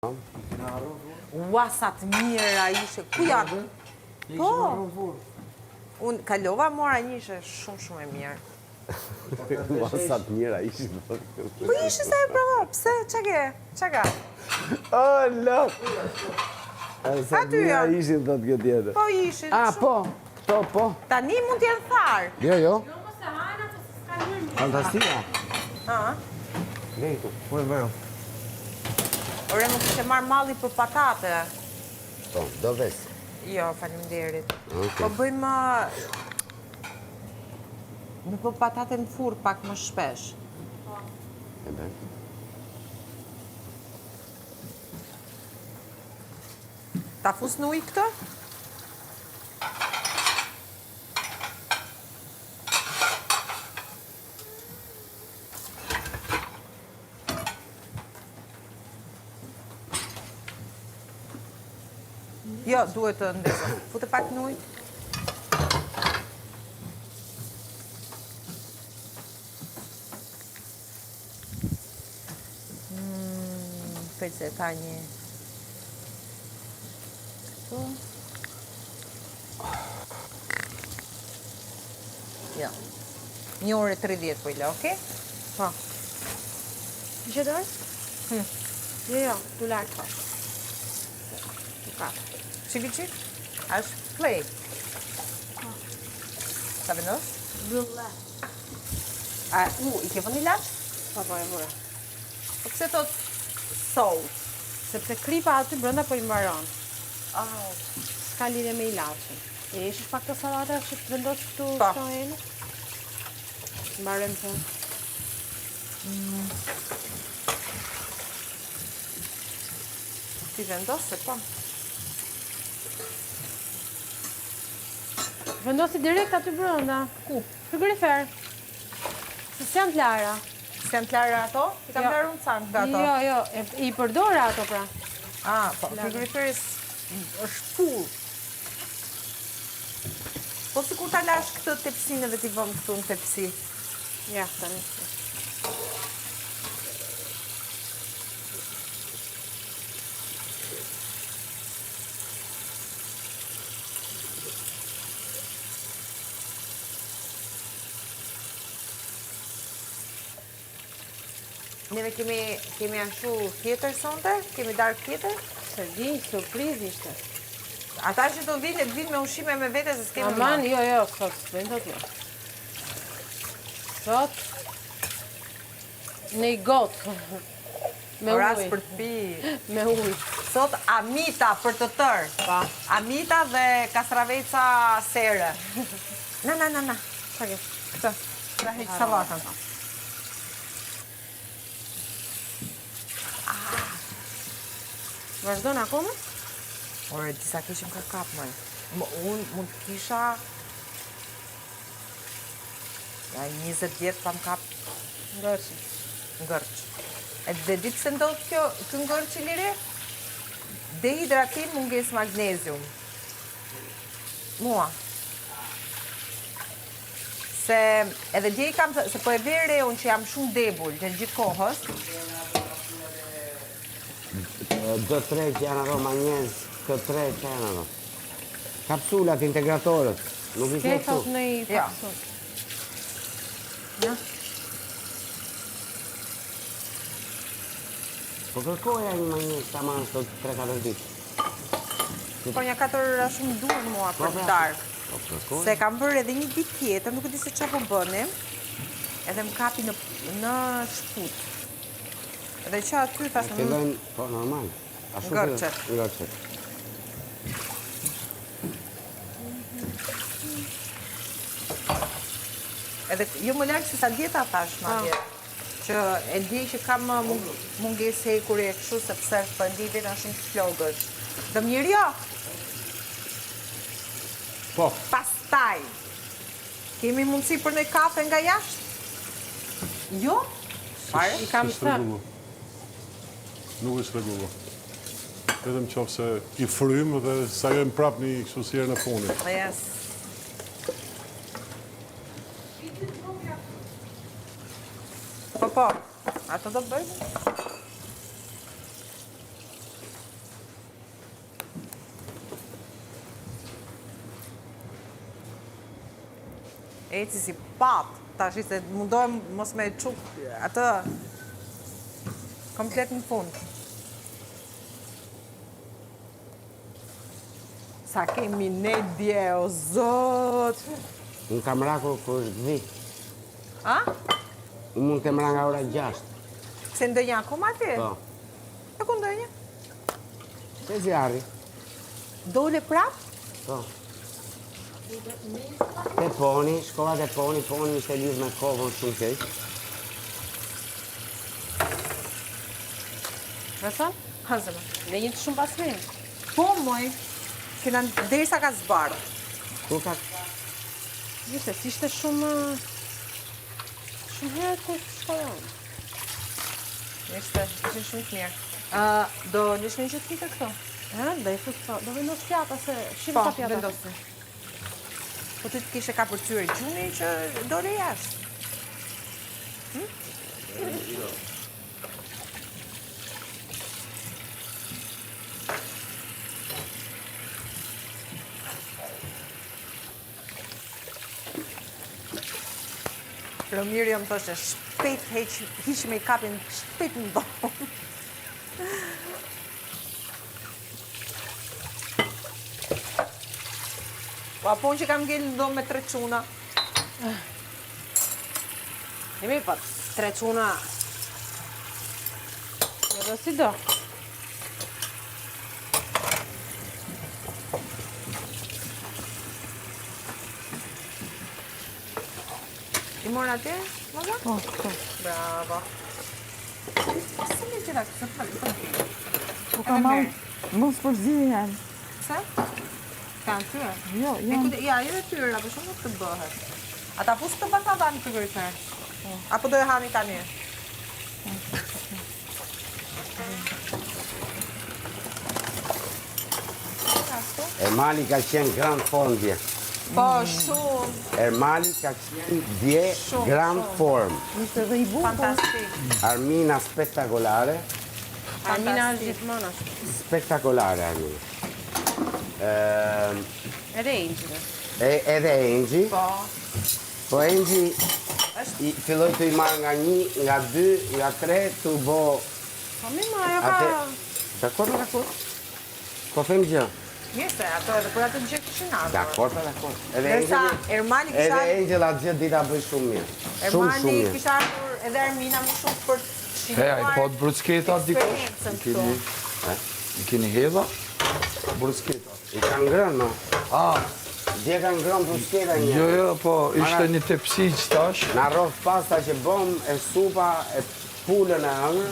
Ua, sa të mira ishe. Ku janë? Po. Unë kalova mora një ishe shumë e mirë. Ua, sa të mira ishe. Po ishe se e provo. Pse? Qa ka? O, lop. Sa të mira ishe, thot kjo tjetër. Po ishe. Po. Këto, po. Tani mund t'jenë tharë. Jo. Jo, mos e hajna, po se s'ka njërë. Fantastika. Ha? Lejtu, po e bëjo. Ore, nuk ishe marrë malli për patate. Po, do vesë. Jo, faleminderit. Ok. Po bëjmë... Me po patate në furr pak më shpesh. E bërë. Ta fus në ujë këtë? Jo, duhet të ndezë. Fute pak në ujë. Pece ka një... Këtu. Jo. 1:30 po i le, okej? Po. Që dorë? Jo, tu lartë po. Tu ka. Qik. Ashtë play. Sa vendos? Vëlle. I ke vëndi lash? Po, e vëre. Po pëse thot salt? Sepse kripa aty brenda po i mbaron. S'ka lidhje me ilaçin. E ishish pak të salata që të vendos këtu shojnë? Mbarem të. Ti vendos se po. Vendosi direkt aty brenda. Ku? Frigorifer. Se s'janë të lara. S'janë të larë ato? I kam larë unë canë nga ato? Jo, i përdora ato pra. Po, frigoriferis është full. Po si kur ta lash këtë tepsin edhe t'i vëm këtu në tepsi? Ja, tani. Neve kemi anshu tjetër sonte? Kemi darkë tjetër? Se di, surpriz ishte. Ata që do vinë me ushime me vete se s'kemi Aman, jo, sot s'bën dot jo. Sot në i gotë. Me Ras ujë. për të pi. Me ujë. Sot amita për të tërë. Pa. Amita dhe kastraveca sere. Na. Qa ke? Këtë. Pra heq salatën. Vazhdo në akome? Ore, disa kishim ka kap, mëj. Unë mund të kisha... Ja, 20 vjetë pa më kap ngërç. E dhe ditë se ndodhë kjo ngërç i liri? Dehidratim, munges magnezium. Mua. Se edhe dje i kam, se po e vere unë që jam shumë debull në gjithë kohës. 2-3 që janë ato manjens, këtë 3 që janë ato. Kapsulat, integratorët. Nuk i Ke këtë thot në i Ja. kapsul. Ja. Po kërkoja një manjens ta manë sot 3-4 ditë. Po një 4 ora shumë dur mua për të darkë. Po kërkoja. Se kam bërë edhe një ditë tjetër, nuk e di se qa po bënim, edhe më kapi në shput. Edhe që aty tash në... Fillojnë, po normal. Ngërçet. Ngërçet. Edhe jo më larkë se sa djeta thash ma djetë. Që e di që kam mungesë hekuri e kështu, sepse për ndi veta shumë të flogësh. Dë mirë jo? Po. Pastaj, kemi mundësi për në kafe nga jashtë? Jo? Pare? I kam thënë. Nuk është rregullo. Vetëm qoftë se i frym dhe sa jemi prap një kështu si herën e funit. Yes. Po, ato do bëjmë? Eci si pat, tash se mundohem mos me çuk atë komplet në fund. Sa kemi ne dje, o zot. Unë kam rakur kur është dhi. A? Unë mund të mra nga ora 6. Se ndonjë akoma ti? Po. E ku ndonjë? Se zjarri. Dole prap? Po. Te poni, shkova te poni ishte lidh me kovën shumë keq. Rëson? Hazëma. Në një të shumë pasrim. Po, moj. Kena derisa ka zbarë. Ku ka? Gjiste, si ishte shumë herë të shkojon. Ishte shumë të mirë. Do lësh me gjithë të këto? Do i fut po, do vendos pjata se shimë Po, ta pjata. vendosi. Po ti të kishe ka përcyer gjuni që dole jashtë. Romiri më thoshe, shpejt hiq me i kapin, shpejt në do. Po apon që kam ngellë në do me 3 çuna. Jemi pa, 3 çuna. Jo do si do. I morë atje, mëza? Po. Bravo. Se një gjitha këtë falë. Po ka marrë mos për zihen. Se? Kanë tyre? Jo, Ja, jo e tyra, për shumë nuk të bëhet. Ata pus të bata dhanë të gërëtër? Apo do e hani tani? Ermali ka qenë grand form dje. Po, shumë. Ermali ka qenë dje grand form. Ishte dhe i bukur. Fantastik. Armina spektakolare. Armina është gjithmonë ashtu. Spektakolare, Armina. Edhe Angel. Edhe Angel. Po. Po Angel filloj të i marrë nga 1, nga 2, nga 3, të bo... Po mi ma, ajo Atë... ka... Dakor. Po them gjë. Mirë se, ato edhe për atë gjë këshin ardhur. Dakor. Edhe Nërsa Ermali kisha... Edhe Angel atë gjë dita bëj shumë mirë. Ermali mirë. kisha ardhur edhe Ermina më shumë për të He, a i pot brusketa dikosh? eksperiencën I keni hedha? Brusketa. I kanë ngrënë, no? Dje kanë ngrënë brusketa një. Jo, po, ishte një tepsi që tash. Në rrof pasta që bëm, e supa, e pulën e ëngër.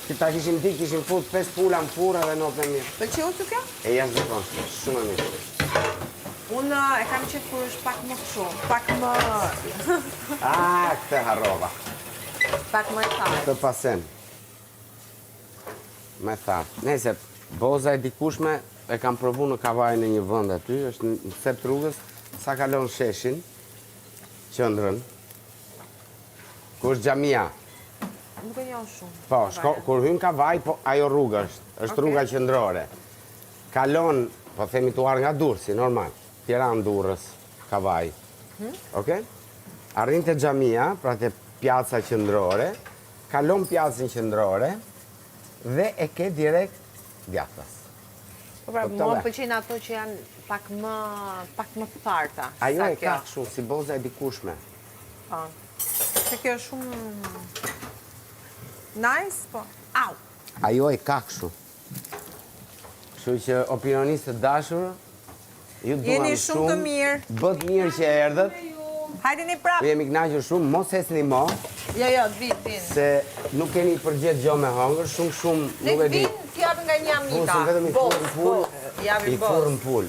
Që ta kishim di, kishim fut 5 pula në furë edhe në për mirë. Për që u të kjo? E jashtë zëkon, shumë e mirë. Unë e kam qenë kur është pak më shumë, pak më... Këtë harrova. pak më e thajë. Këtë pasen. Me tharë. Nese, boza e dikushme e kam provu në kavaj në një vënd aty, është në sept rrugës, sa kalon sheshin, qëndrën, ku është xhamia. Nuk e njoh shumë. Po, kur hyn kavaj, po ajo rrugë është rruga qendrore. Kalon, po themi tuar nga Durrësi, normal. Tiranë Durrës, kavaj. Okej? Arrin te xhamia, pra te pjaca qendrore, kalon pjacën qendrore dhe e ke direkt djathtas. Po pra, mua më pëlqejnë ato që janë pak më të tharta. Ajo e ka kështu, si boza e dikushme. Po. Se kjo është shumë... nice, po. Au! Ajo e ka kështu. Kështu që opinionistët dashur, ju duam Jeni shumë të mirë. Bët mirë që erdhët. Hajde një prapë. Ju jemi kënaqur shumë, mos hesni mo, Jo, vinë. se nuk keni përgjet gjo me hongër, shumë Ne nuk e di. vinë t'japin nga një amita. Vetëm i furën pull, Japin i furën pull.